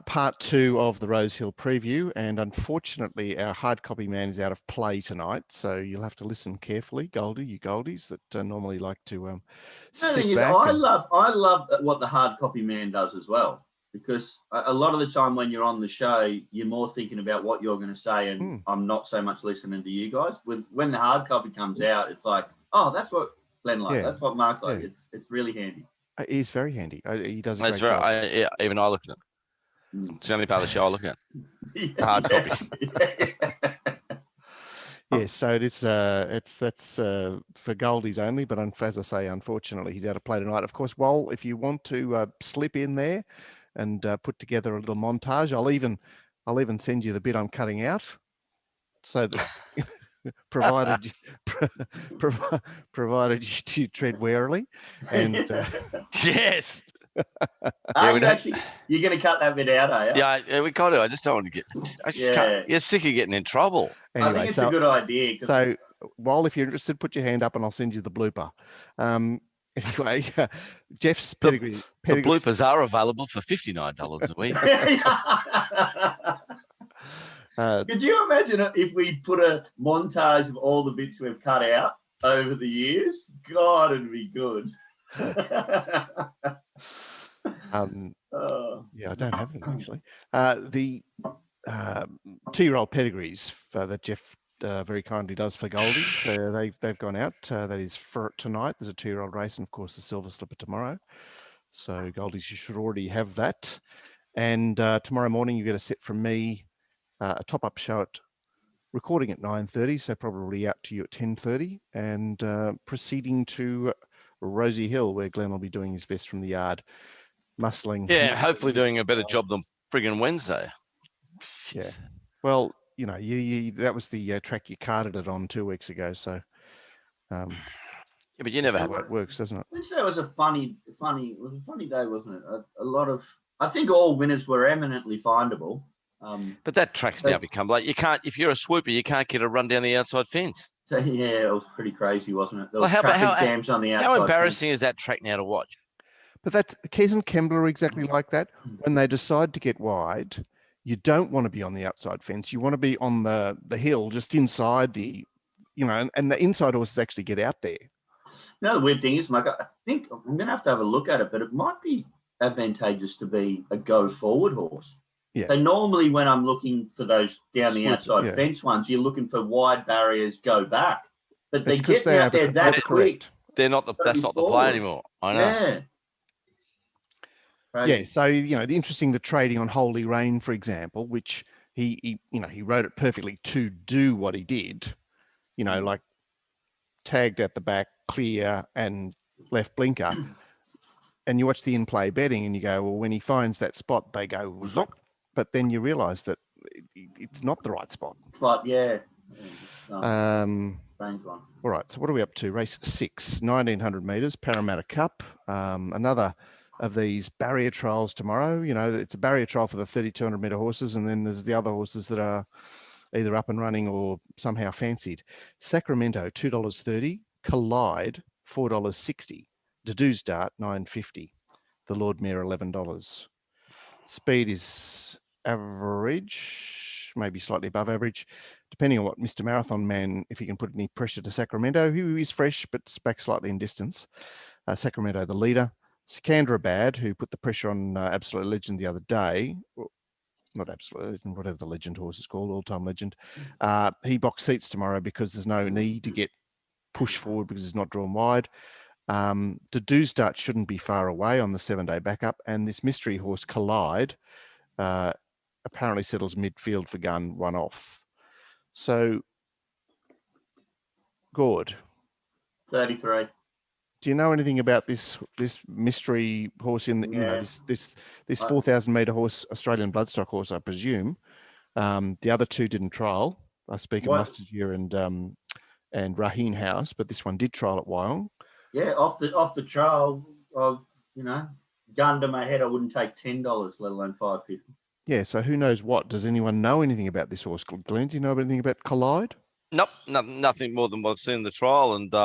part 2 of the RHIL preview, and unfortunately our hard copy man is out of play tonight, so you'll have to listen carefully, Goldie, you Goldies that normally like to The thing is, I love what the hard copy man does as well, because a lot of the time when you're on the show, you're more thinking about what you're going to say, and I'm not so much listening to you guys. When the hard copy comes out, it's like, oh, that's what Glenn likes, that's what Mark likes. It's really handy. It is very handy. He does a great job. Even I look at it. It's the only part of the show I look at. Hard copy. Yeah, so that's for Goldies only, but as I say, unfortunately, he's out of play tonight. Of course, if you want to slip in there and put together a little montage, I'll even send you the bit I'm cutting out, so that provided you tread warily. And yes. You're going to cut that bit out, are you? Yeah, we got to. I just don't want to get. Can't. You're sick of getting in trouble. Anyway, I think it's a good idea. So, if you're interested, put your hand up and I'll send you the blooper. Anyway, Jeff's pedigree. The bloopers are available for $59 a week. Could you imagine if we put a montage of all the bits we've cut out over the years? God, it'd be good. Yeah, I don't have them actually. The 2-year-old pedigrees that Jeff very kindly does for Goldies, they've gone out. That is for tonight. There's a 2-year-old race, and of course the Silver Slipper tomorrow. So Goldies, you should already have that. And tomorrow morning you get a set from me, a top-up show at recording at 9:30, so probably out to you at 10:30, and proceeding to Rosie Hill, where Glenn will be doing his best from the yard, muscling. Yeah, hopefully doing a better job than friggin' Wednesday. Yeah. Well, that was the track you carded it on 2 weeks ago, so. Yeah, but you never have it works, doesn't it? Wednesday was a funny day, wasn't it? I think all winners were eminently findable. But that track's now become like if you're a swooper, you can't get a run down the outside fence. Yeah, it was pretty crazy, wasn't it? There was traffic jams on the outside. How embarrassing is that track now to watch? But that's Keys Kembler exactly like that. When they decide to get wide, you don't want to be on the outside fence. You want to be on the hill, just inside the, and the inside horses actually get out there. The weird thing is, Mike, I think I'm going to have a look at it, but it might be advantageous to be a go forward horse. Yeah. So normally when I'm looking for those down the outside fence ones, you're looking for wide barriers, go back. But they get out there that quick. That's not the play anymore. I know. Yeah. Yeah, so the interesting, the trading on Holy Rain, for example, which he wrote it perfectly to do what he did, like tagged at the back, clear and left blinker, and you watch the in-play betting and you go, well, when he finds that spot, they go, but then you realise that it's not the right spot. But strange one. All right, so what are we up to? Race 6, 1,900 metres, Parramatta Cup, another of these barrier trials tomorrow. It's a barrier trial for the 3,200 metre horses, and then there's the other horses that are either up and running or somehow fancied. Sacramento, $2.30. Collide, $4.60. Dedue's Dart, $9.50. The Lord Mayor, $11. Speed is average, maybe slightly above average, depending on what Mr. Marathon Man, if he can put any pressure to Sacramento, who is fresh but back slightly in distance. Sacramento, the leader. Sikandrabad, who put the pressure on Absolute Legend the other day, not Absolute Legend, whatever the Legend horse is called, all-time Legend. He box seats tomorrow because there's no need to get pushed forward because it's not drawn wide. Dedue's Dart shouldn't be far away on the 7-day backup, and this mystery horse Collide apparently settles midfield for gun, one off. So, Gord. 33. Do you know anything about this mystery horse in this 4,000 metre horse, Australian bloodstock horse, I presume? The other two didn't trial. I speak of Mustard Year and Raheen House, but this one did trial at Wyong. Yeah, off the trial, gun to my head, I wouldn't take $10, let alone $5.50. Yeah, so who knows what? Does anyone know anything about this horse, Glenn? Do you know anything about Collide? Nope, nothing more than what I've seen in the trial, and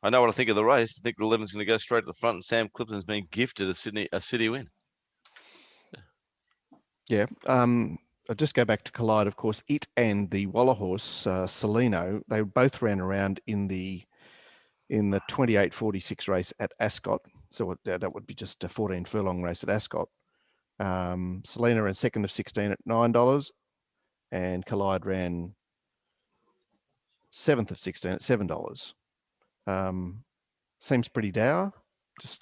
I know what I think of the race. I think the 11's going to go straight to the front, and Sam Clipton's been gifted a city win. Yeah. I'll just go back to Collide. Of course, it and the Waller horse, Celino, they both ran around in the 28.46 race at Ascot. So that would be just a 14 furlong race at Ascot. Celino ran second of 16 at $9, and Collide ran 7th of 16 at $7. Seems pretty dour. Just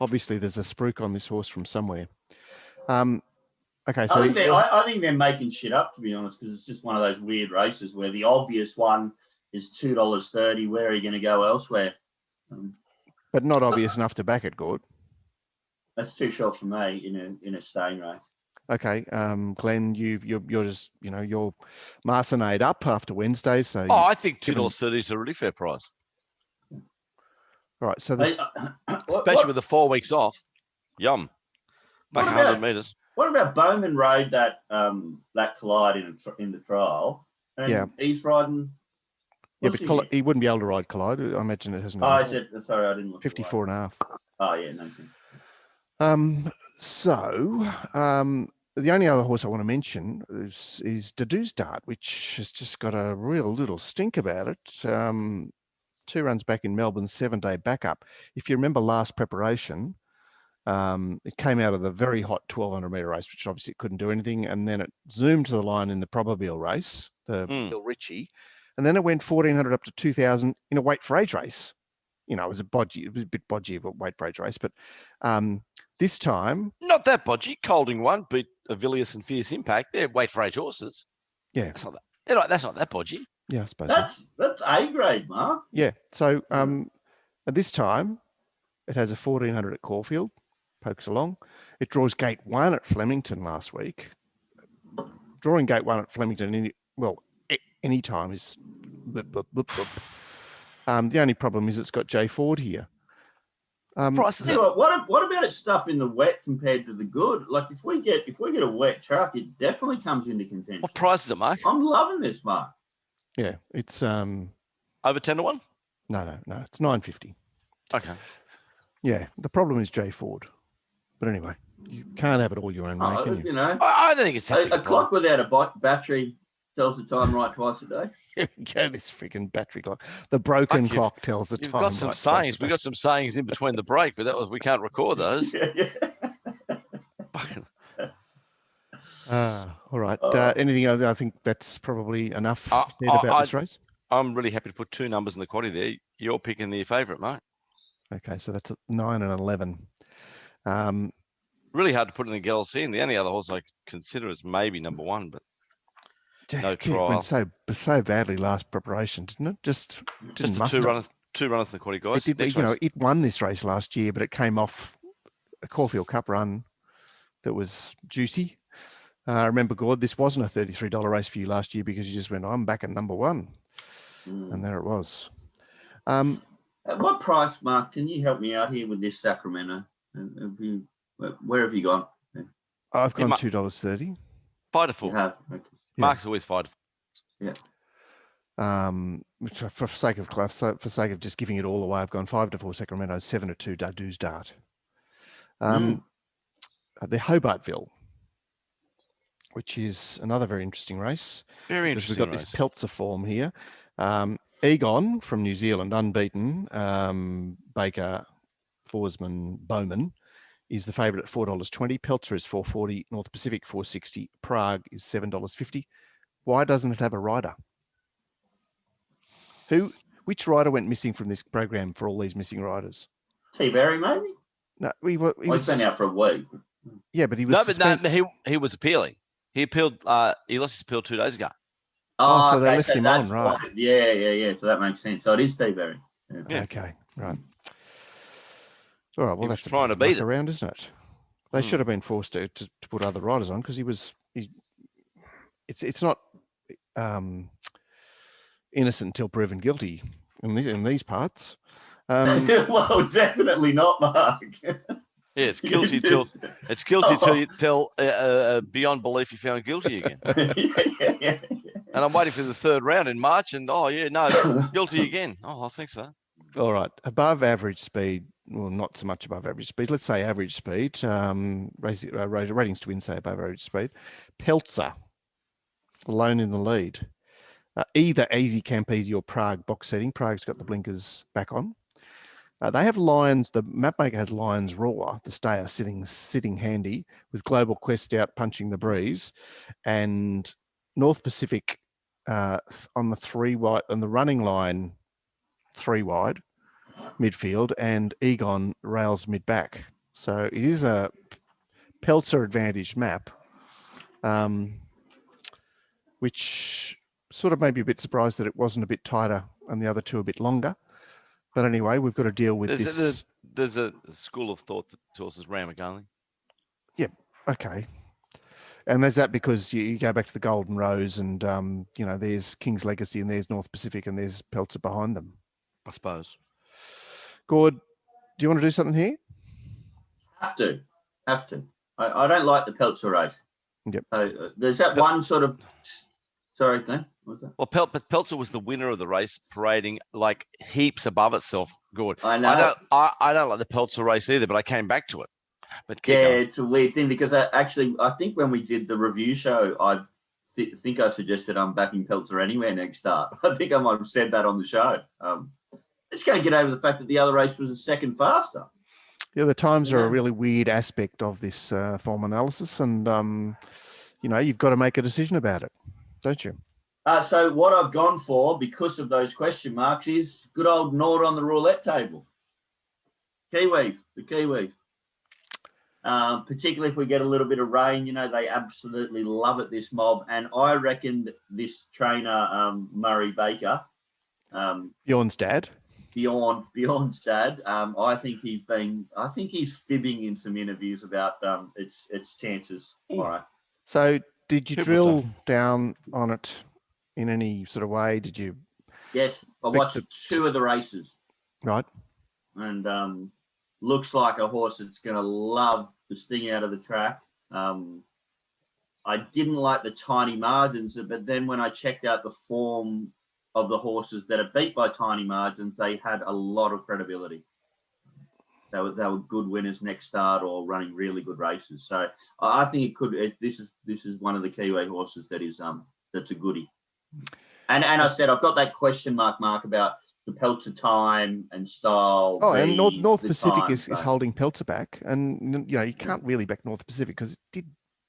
obviously there's a spruik on this horse from somewhere. Okay, so I think they're making shit up, to be honest, because it's just one of those weird races where the obvious one is $2.30. Where are you going to go elsewhere? But not obvious enough to back it, Gord. That's too short for me in a staying race. Okay, Glenn, you're just you're Marcinade up after Wednesday, so I think $2.30 is a really fair price. All right, so this, especially with the 4 weeks off, yum. Back 100 meters. What about Bowman rode that Collide in the trial? And he's riding. Yeah, but he wouldn't be able to ride Collide. I imagine it hasn't. Oh, I said sorry, I didn't look. 54.5. Oh yeah, no. The only other horse I want to mention is Dadu's Dart, which has just got a real little stink about it. 2 runs back in Melbourne, 7-day backup. If you remember last preparation, it came out of the very hot 1200 meter race, which obviously it couldn't do anything. And then it zoomed to the line in the Probabile race, the Bill Ritchie. And then it went 1400 up to 2000 in a weight for age race. It was a bit bodgy of a weight for age race, but this time. Not that bodgy. Colding won, beat Avilius and Fierce Impact. They're weight for age horses. Yeah. That's not that bodgy. Yeah, I suppose that's A grade, Mark. Yeah. So at this time, it has a 1400 at Caulfield, pokes along. It draws gate 1 at Flemington last week. Drawing gate 1 at Flemington, any time is. The only problem is it's got Jay Ford here. What about its stuff in the wet compared to the good? Like if we get a wet truck, it definitely comes into contention. What price is it, Mark? I'm loving this, Mark. Yeah, it's over 10 to 1. No, it's $9.50. Okay. Yeah, the problem is Jay Ford, but anyway, you can't have it all your own way, can you? I don't think it's a clock without a battery tells the time right twice a day. Here we go, this freaking battery clock. The broken clock tells the time. You've got some sayings. We got some sayings in between the break, but we can't record those. All right. Anything else? I think that's probably enough said about this race. I'm really happy to put 2 numbers in the quaddy there. You're picking the favourite, mate. Okay, so that's 9 and 11. Really hard to put in the LC, and the only other horse I consider is maybe number 1, but no trial. It went so badly last preparation, didn't it? Just didn't muster. Two runners in the quaddy, guys. It won this race last year, but it came off a Caulfield Cup run that was juicy. Remember, Gord, this wasn't a $33 race for you last year because you just went, I'm back at number 1. And there it was. At what price, Mark? Can you help me out here with this Sacramento? Where have you gone? I've gone $2.30. 5 to 4. You have? Okay. Mark's always 5 to 4. Yeah. For sake of just giving it all away, I've gone 5 to 4 Sacramento, 7 to 2 Dadu's Dart. The Hobartville, which is another very interesting race. Very interesting. We've got this Peltzer form here. Egon from New Zealand, unbeaten. Baker, Forsman, Bowman is the favourite at $4.20. Peltzer is $4.40. North Pacific $4.60. Prague is $7.50. Why doesn't it have a rider? Which rider went missing from this program for all these missing riders? T. Berry, maybe? No, he's been out for a week. Yeah, but he was he was appealing. He appealed. He lost his appeal 2 days ago. Oh, so they left him on, right? Yeah. So that makes sense. So it is Steve Berry. Yeah. Okay, right. All right. Well, that's trying to beat it around, isn't it? They should have been forced to put other riders on because it's not innocent until proven guilty in these parts. Well, definitely not, Mark. Yeah, it's guilty till beyond belief you're found guilty again. Yeah. And I'm waiting for the 3rd round in March, and guilty again. Oh, I think so. All right, above average speed well, not so much above average speed. Let's say average speed. Ratings to win say above average speed. Peltzer, alone in the lead. Either Easy Campese or Prague box setting. Prague's got the blinkers back on. They have Lions. The mapmaker has Lions Raw, the stayer sitting handy with Global Quest out punching the breeze, and North Pacific on the 3 wide on the running line, 3 wide midfield, and Egon rails mid back. So it is a Peltzer advantage map, which sort of made me a bit surprised that it wasn't a bit tighter and the other two a bit longer. But anyway, we've got to deal with this. There's a school of thought that sources Ramagali. Yeah, okay. And there's that because you go back to the Golden Rose and, there's King's Legacy and there's North Pacific and there's Peltzer behind them. I suppose. Gord, do you want to do something here? Have to. I don't like the Peltzer race. Yep. There's that one sort of... Sorry, Glenn. What was that? Well, Peltzer was the winner of the race, parading like heaps above itself. Good. I know. I don't like the Peltzer race either, but I came back to it. But it's a weird thing because I think when we did the review show, I think I suggested I'm backing Peltzer anywhere next start. I think I might have said that on the show. Just going to get over the fact that the other race was a second faster. Yeah, the times are a really weird aspect of this form analysis, and you've got to make a decision about it, don't you? So what I've gone for, because of those question marks, is good old Nord on the roulette table. Kiwis, the Kiwis. Particularly if we get a little bit of rain, they absolutely love it, this mob. And I reckon this trainer, Murray Baker, Bjorn's dad. Bjorn's dad. I think he's fibbing in some interviews about its chances. All right. So did you drill down on it in any sort of way? Did you? Yes, I watched 2 of the races. Right. And looks like a horse that's going to love the sting out of the track. I didn't like the tiny margins, but then when I checked out the form of the horses that are beat by tiny margins, they had a lot of credibility. They were good winners next start or running really good races. So I think this is one of the Kiwi horses that's a goodie. And I said I've got that question mark about the Peltzer time and style. Oh, and North Pacific is holding Peltzer back, and you can't really back North Pacific because it did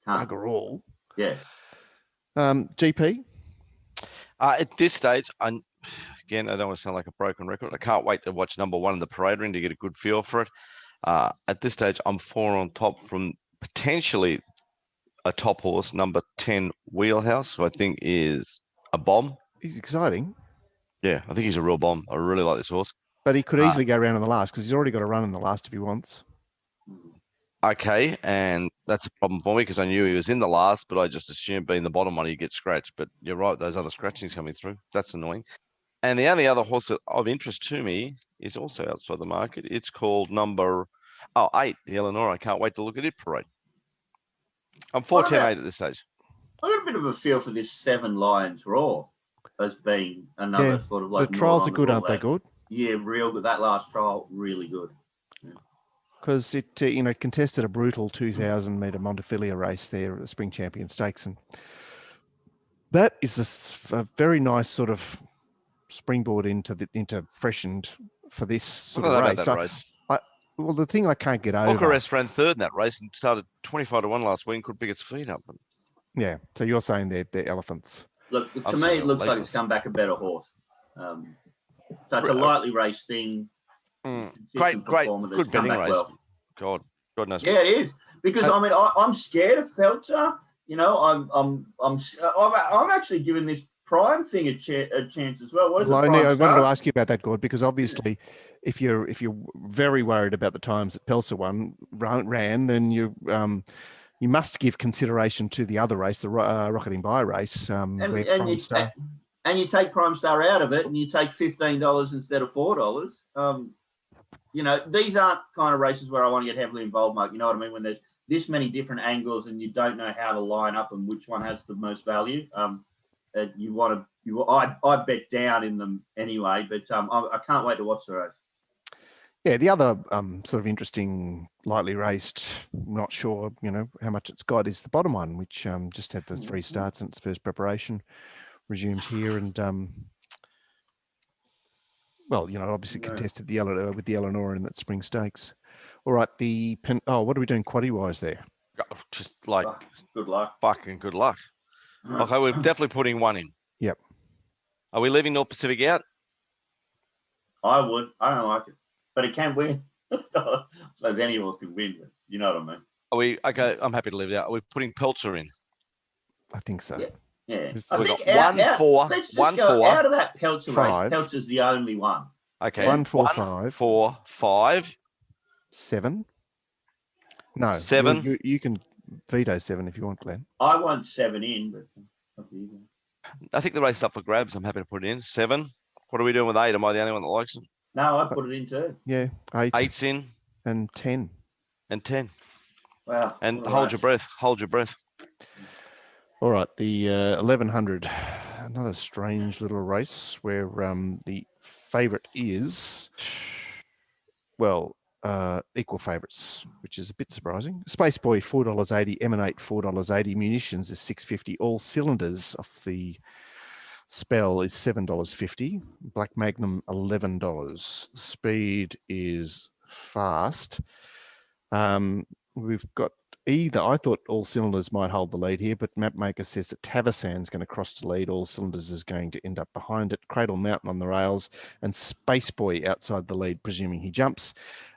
bugger all. Yeah. GP. At this stage, again, I don't want to sound like a broken record. I can't wait to watch number 1 in the parade ring to get a good feel for it. At this stage, I'm 4 on top from potentially a top horse, number 10 Wheelhouse, who I think is a bomb. He's exciting. Yeah, I think he's a real bomb. I really like this horse. But he could easily go around in the last because he's already got a run in the last if he wants. Okay, and that's a problem for me because I knew he was in the last, but I just assumed being the bottom one, he'd get scratched. But you're right, those other scratchings coming through. That's annoying. And the only other horse of interest to me is also outside the market. It's called number 8, the Eleanor. I can't wait to look at it parade. I'm 4-10-8 at this stage. I got a bit of a feel for this 7 Lions Raw as being another sort of like... The trials are good, aren't they good? Yeah, real good. That last trial, really good. Because it contested a brutal 2,000-metre Montefilia race there at the Spring Champion Stakes. And that is a very nice sort of springboard into freshened for this sort of race. That race. Well, the thing I can't get over... Bucharest ran 3rd in that race and started 25-1 last week and couldn't pick its feet up. Yeah, so you're saying they're elephants. Look, to me, it looks like it's come back a better horse. So it's a lightly raced thing. Great, good betting race. Well. God knows. Yeah, it is because I'm scared of Peltzer. I'm actually giving this prime thing a chance as well. What is I wanted to ask you about that, Gord, because obviously, if you're very worried about the times that Peltzer ran, then you must give consideration to the other race, the Rocketing By race, and you take Prime Star out of it, and you take $15 instead of $4. These aren't kind of races where I want to get heavily involved, Mark. You know what I mean? When there's this many different angles and you don't know how to line up and which one has the most value, I bet down in them anyway. But I can't wait to watch the race. Yeah, the other sort of interesting, lightly raced, not sure, how much it's got, is the bottom one, which just had the 3 starts in its first preparation, resumes here, and well, obviously contested the with the Eleanor in that spring stakes. All right, what are we doing quaddy wise there? Just like good luck. Fucking good luck. Okay, we're definitely putting one in. Yep. Are we leaving North Pacific out? I would. I don't like it, but it can win. I suppose any horse can win, but you know what I mean. Are we okay? I'm happy to leave it out. Are we putting Peltzer in? I think so. Yeah. We got 1 4. Let's just 1 go 4. out of that Peltzer race. 5. Peltzer's the only one. Okay. 1 4 1 5 4 5 7. No, 7. You can veto 7 if you want, Glenn. I want 7 in, but I think the race is up for grabs. I'm happy to put it in. 7. What are we doing with 8? Am I the only one that likes it? no, I put it in too. Yeah, 8. 8's in. And 10. And 10. Wow. And hold your breath. Hold your breath. All right, the 1100, another strange little race where the favourite is, well, equal favourites, which is a bit surprising. Space Boy $4.80, Emanate $4.80, Munitions is $6.50. All Cylinders off the spell is $7.50. Black Magnum $11. Speed is fast. We've got either. I thought All Cylinders might hold the lead here, but Mapmaker says that Tavasan's going to cross the lead. All Cylinders is going to end up behind it. Cradle Mountain on the rails, and Space Boy outside the lead, presuming he jumps.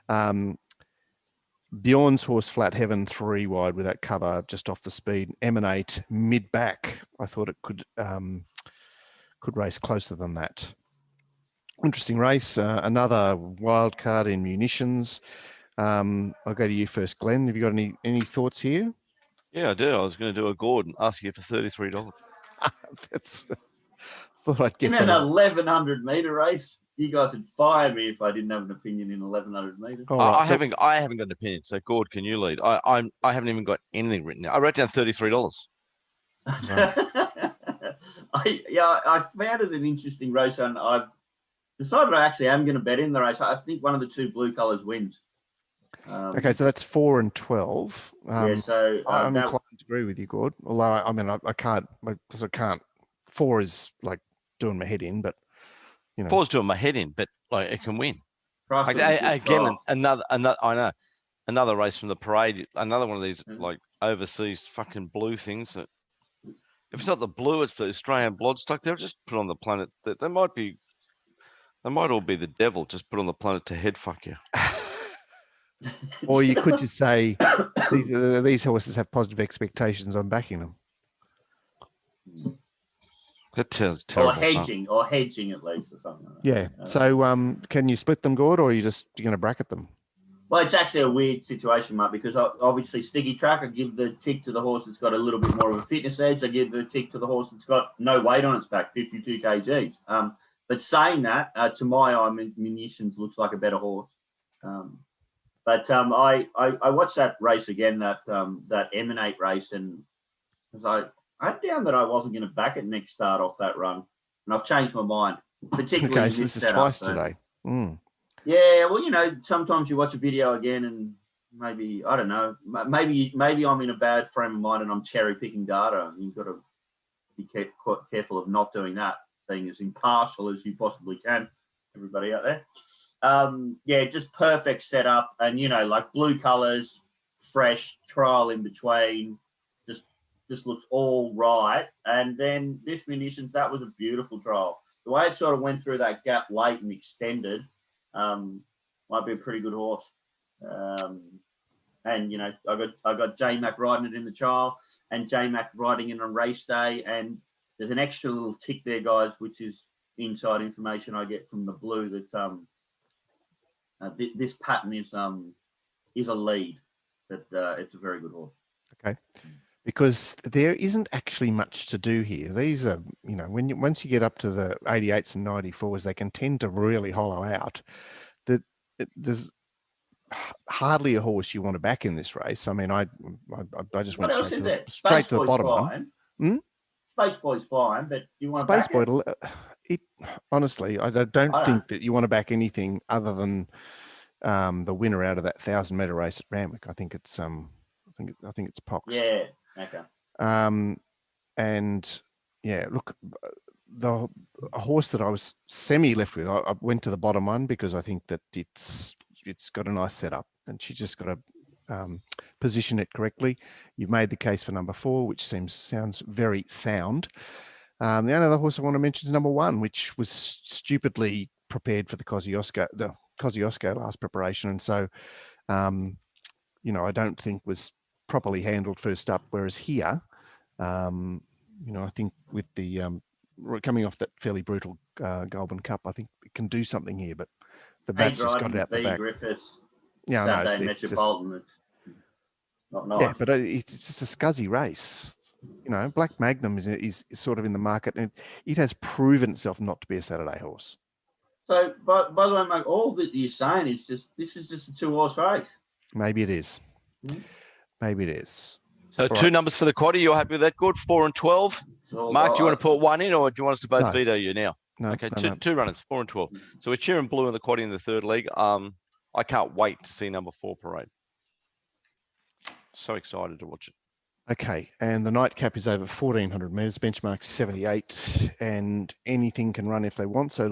Bjorn's horse Flat Heaven 3 wide with that cover just off the speed. Emanate mid back. I thought it could race closer than that. Interesting race. Another wild card in Munitions. I'll go to you first, Glenn. Have you got any thoughts here? Yeah, I do. I was going to do a Gordon, ask you for $33. That's thought I'd get in an that. 1100 meter race. You guys would fire me if I didn't have an opinion in 1100 meters. All right, I haven't got an opinion. So Gord, can you lead? I haven't even got anything written down. I wrote down $33. I found it an interesting race, and I've decided I actually am going to bet in the race. I think one of the 2 blue colours wins. Okay, so that's 4 and 12. So I'm inclined to agree with you, Gord. Although I can't. I can't. 4 is like doing my head in, but 4's doing my head in, but like it can win. Again, another. I know another race from the parade. Another one of these like overseas fucking blue things. That if it's not the blue, it's the Australian bloodstock. They'll just put on the planet. They might all be the devil. Just put on the planet to head fuck you. Or you could just say these horses have positive expectations on backing them. That sounds terrible. Or hedging at least, or something like that. Yeah. So can you split them, Gord, or are you going to bracket them? Well, it's actually a weird situation, Mark, because obviously Sticky Track, I give the tick to the horse that's got a little bit more of a fitness edge. I give the tick to the horse that's got no weight on its back, 52 kgs. But saying that, to my eye, Munitions looks like a better horse. But I watched that race again, that Emanate race, and I had down that I wasn't going to back it next start off that run, and I've changed my mind. Particularly, okay, so this is twice today. Yeah, well, sometimes you watch a video again, and maybe I don't know, maybe I'm in a bad frame of mind, and I'm cherry picking data, and you've got to be careful of not doing that, being as impartial as you possibly can. Everybody out there. Just perfect setup, and like blue colors, fresh trial in between, just looks all right. And then this Munitions, that was a beautiful trial. The way it sort of went through that gap late and extended, might be a pretty good horse. And I got J Mac riding it in the trial, and J Mac riding it on race day, and there's an extra little tick there, guys, which is inside information I get from the blue that this pattern is a lead, that it's a very good horse. Okay, because there isn't actually much to do here. These are, once you get up to the 88s and 94s, they can tend to really hollow out. There's hardly a horse you want to back in this race. I mean, I just went straight to the bottom one. Space Boy's fine, but you want Space to back Boy. Honestly, I don't think that you want to back anything other than the winner out of that 1,000-meter race at Randwick. I think it's Poxed. Yeah. Okay. And yeah, look, a horse that I was semi left with, I went to the bottom one because I think that it's got a nice setup, and she just got to position it correctly. You've made the case for number 4, which sounds very sound. The only other horse I want to mention is number 1, which was stupidly prepared for the Kosciuszko last preparation, and so I don't think was properly handled first up. Whereas here, I think with the coming off that fairly brutal Goulburn Cup, I think it can do something here. But the badge just got it out the back. Griffiths, yeah, Saturday Metropolitan. It's not nice. Yeah, but it's just a scuzzy race. Black Magnum is sort of in the market, and it has proven itself not to be a Saturday horse. So, by the way, mate, all that you're saying is this is just a 2-horse race. Maybe it is. Maybe it is. So all 2 numbers for the quaddie. You're happy with that? Good. 4 and 12. Mark, do you want to put 1 in, or do you want us to both veto you now? No. Okay, two runners, 4 and 12. So we're cheering blue in the quaddie in the 3rd leg. I can't wait to see number 4 parade. So excited to watch it. Okay, and the nightcap is over 1,400 metres, benchmark 78, and anything can run if they want. So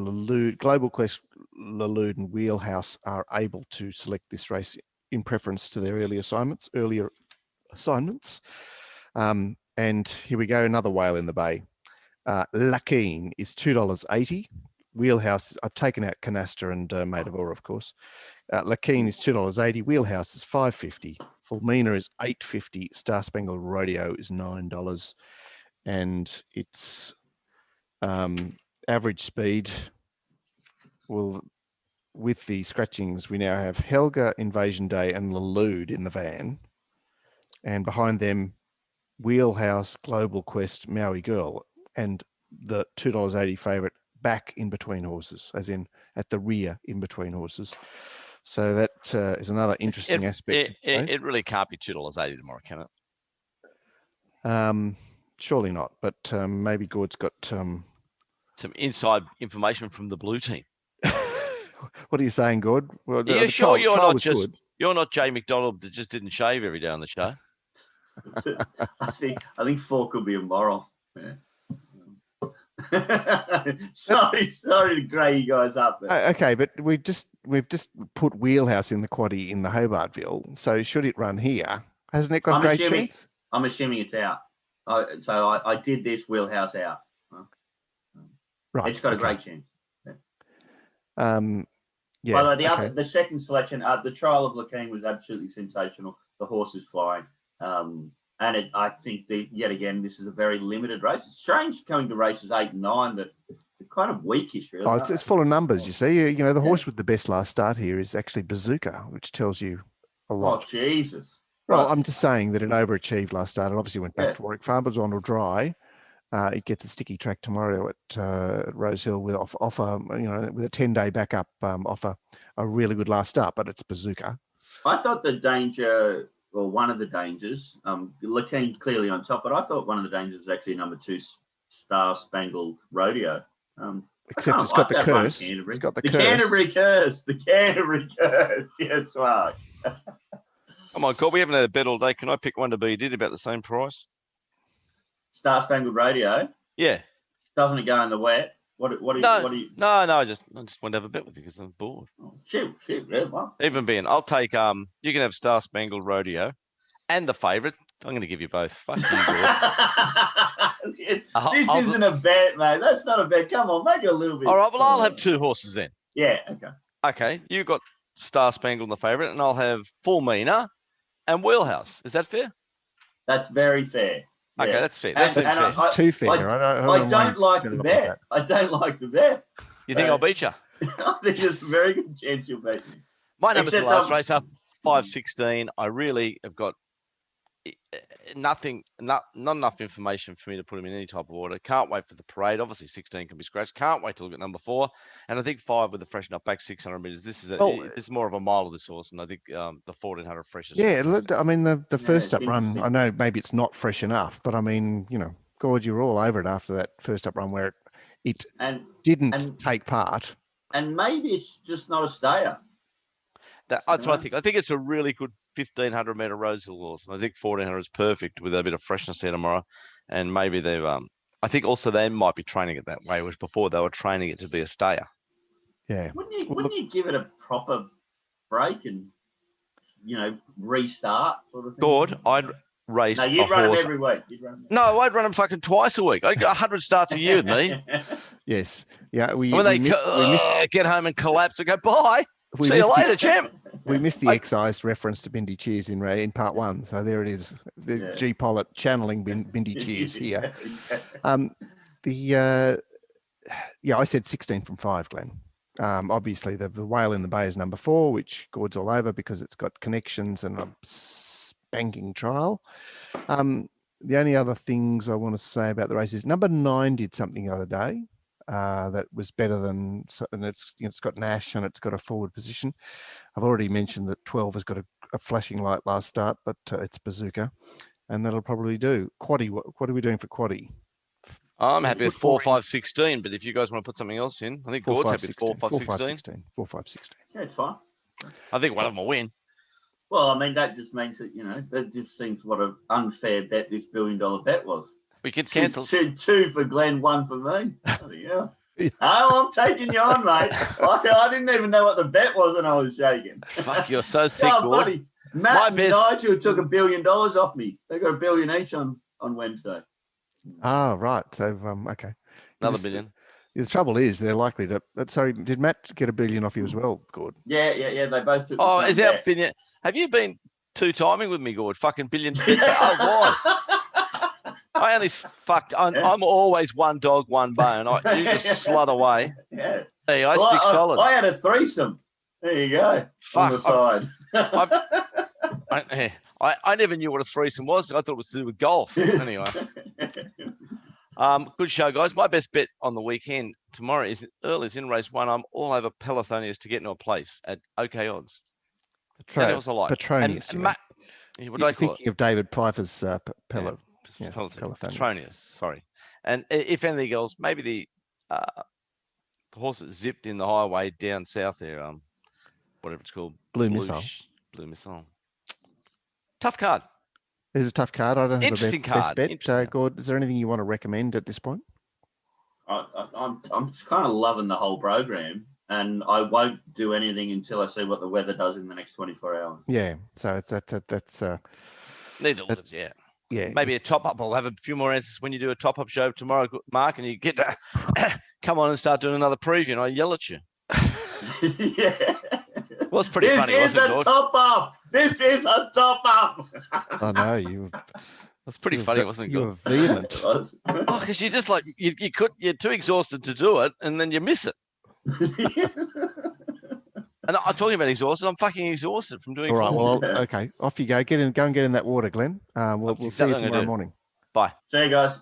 Global Quest, Lelude and Wheelhouse are able to select this race in preference to their earlier assignments. And here we go, another whale in the bay. Lakeen is $2.80. Wheelhouse, I've taken out Canasta and Maid of Ore, of course. Lakeen is $2.80. Wheelhouse is $5.50. Fulmina is $8.50. Star Spangled Rodeo is $9. And its average speed, well, with the scratchings, we now have Helga, Invasion Day, and Lelude in the van. And behind them, Wheelhouse, Global Quest, Maui Girl, and the $2.80 favourite back in between horses, as in at the rear in between horses. So that is another interesting aspect. It really can't be $2.80 tomorrow, can it? Surely not, but maybe Gord's got some inside information from the blue team. What are you saying, Gord? Well, are you sure you're not Jay McDonald that just didn't shave every day on the show? I think 4 could be immoral. Yeah. sorry to grey you guys up. Okay, but we've just put Wheelhouse in the quaddie in the Hobartville. So should it run here? Hasn't it got a great chance? I'm assuming it's out. So I did this Wheelhouse out. Right. It's got a great chance. Yeah. By the way, the second selection, the trial of Lakeen was absolutely sensational. The horse is flying. And I think yet again, this is a very limited race. It's strange coming to races 8 and 9 that they're kind of weakish, really. It's full of numbers, you see. The horse with the best last start here is actually Bazooka, which tells you a lot. Oh, Jesus. Well, I'm just saying that it overachieved last start. It obviously went back to Warwick Farm, but was on a dry. It gets a sticky track tomorrow at Rose Hill with with a 10-day backup off a really good last start, but it's Bazooka. I thought the danger, or one of the dangers, Lakeen clearly on top, but I thought one of the dangers was actually number 2 Star Spangled Rodeo. Except it's got the curse. It's got the curse. Canterbury curse. The Canterbury curse. Yes, right. Oh my God, we haven't had a bet all day. Can I pick one to be did about the same price? Star Spangled Radio. Yeah. Doesn't it go in the wet? What do you? No. I just want to have a bet with you because I'm bored. Oh, shoot, really? Well. Even being, I'll take you can have Star Spangled Rodeo and the favourite. I'm going to give you both. Fuck you, This isn't a bet, mate. That's not a bet. Come on, make it a little bit. All right, well, I'll have 2 horses then. Yeah, okay. Okay, you got Star Spangled and the favourite, and I'll have Fulmina and Wheelhouse. Is that fair? That's very fair. Okay, yeah. That's fair. That's too fair. I don't like the bet. I don't like the bet. You think I'll beat you? I think there's a very good chance you'll beat me. My numbers in the last race are 5.16. I really have got not enough information for me to put them in any type of order. Can't wait for the parade. Obviously, 16 can be scratched. Can't wait to look at number 4. And I think 5 with the freshen up back 600 meters. This is more of a mile of this horse, and I think the 1400 fresh. Yeah, I mean the first up run. I know maybe it's not fresh enough, but I mean God, you were all over it after that first up run where it didn't take part. And maybe it's just not a stayer. That's what I think. I think it's a really good 1,500 meter RHIL course. I think 1,400 is perfect with a bit of freshness there tomorrow. And maybe they've, I think also they might be training it that way, whereas before they were training it to be a stayer. Yeah. Wouldn't you give it a proper break and, restart sort of thing? Gord, I'd race No, you'd a run them horse. every week. No, I'd run them fucking twice a week. I got 100 starts a year with me. Yes. Yeah. When they get home and collapse and go, bye. See you later, champ. We missed the excised reference to Bindi Cheers in part 1. So there it is. The G-Pilot channeling Bindi Cheers here. I said 16 from 5, Glenn. Obviously, the Whale in the Bay is number 4, which Gord's all over because it's got connections and a spanking trial. The only other things I want to say about the race is number 9 did something the other day that was better than, and it's got Nash and it's got a forward position. I've already mentioned that 12 has got a flashing light last start, but it's Bazooka, and that'll probably do. Quaddy, what are we doing for Quaddy? I'm happy with 4, 5, 16, but if you guys want to put something else in, I think Gord's happy with 4, 5, 16. 4, 5, 16. Yeah, it's fine. I think one of them will win. Well, I mean, that just means that, that just seems what an unfair bet this $1 billion bet was. We could cancel. 2 for Glenn, 1 for me. Yeah. Oh, I'm taking you on, mate. I didn't even know what the bet was and I was shaking. Fuck, you're so sick, Gord. Buddy, Matt and Nigel took $1 billion off me. They got $1 billion each on Wednesday. Ah, right. So, okay. Another $1 billion. The trouble is they're likely to. Sorry, did Matt get $1 billion off you as well, Gord? Yeah. They both took. Oh, is our opinion? Have you been two-timing with me, Gord? Fucking billion. I only fucked. I'm always one dog, one bone. You just slut away. Yeah. Hey, I stick solid. I had a threesome. There you go. Fuck, on the side. I never knew what a threesome was. I thought it was to do with golf. Anyway. Good show, guys. My best bet on the weekend tomorrow is early. In race 1. I'm all over Pelothonius to get into a place at OK odds. Petronius. What do I call thinking of David Pfeiffer's Petronius. Sorry. And if anything else, maybe the horse that zipped in the highway down south there, whatever it's called. Blue Missile. Tough card. It's a tough card. I don't have Interesting a best card. bet. Gord, is there anything you want to recommend at this point? I'm just kind of loving the whole program, and I won't do anything until I see what the weather does in the next 24 hours. Yeah. So it's that's need to look at yeah. Maybe a top up. I'll have a few more answers when you do a top up show tomorrow, Mark, and you get to come on and start doing another preview, and I yell at you. Yeah. Well, it's pretty funny. This is a top up. This is a top up. I know you. That's pretty funny, wasn't it? You were vehement. Because you just like you're too exhausted to do it, and then you miss it. And I'm talking about exhausted. I'm fucking exhausted from doing. All right. Well, okay. Off you go. Go and get in that water, Glenn. We'll see you tomorrow morning. Bye. See you guys.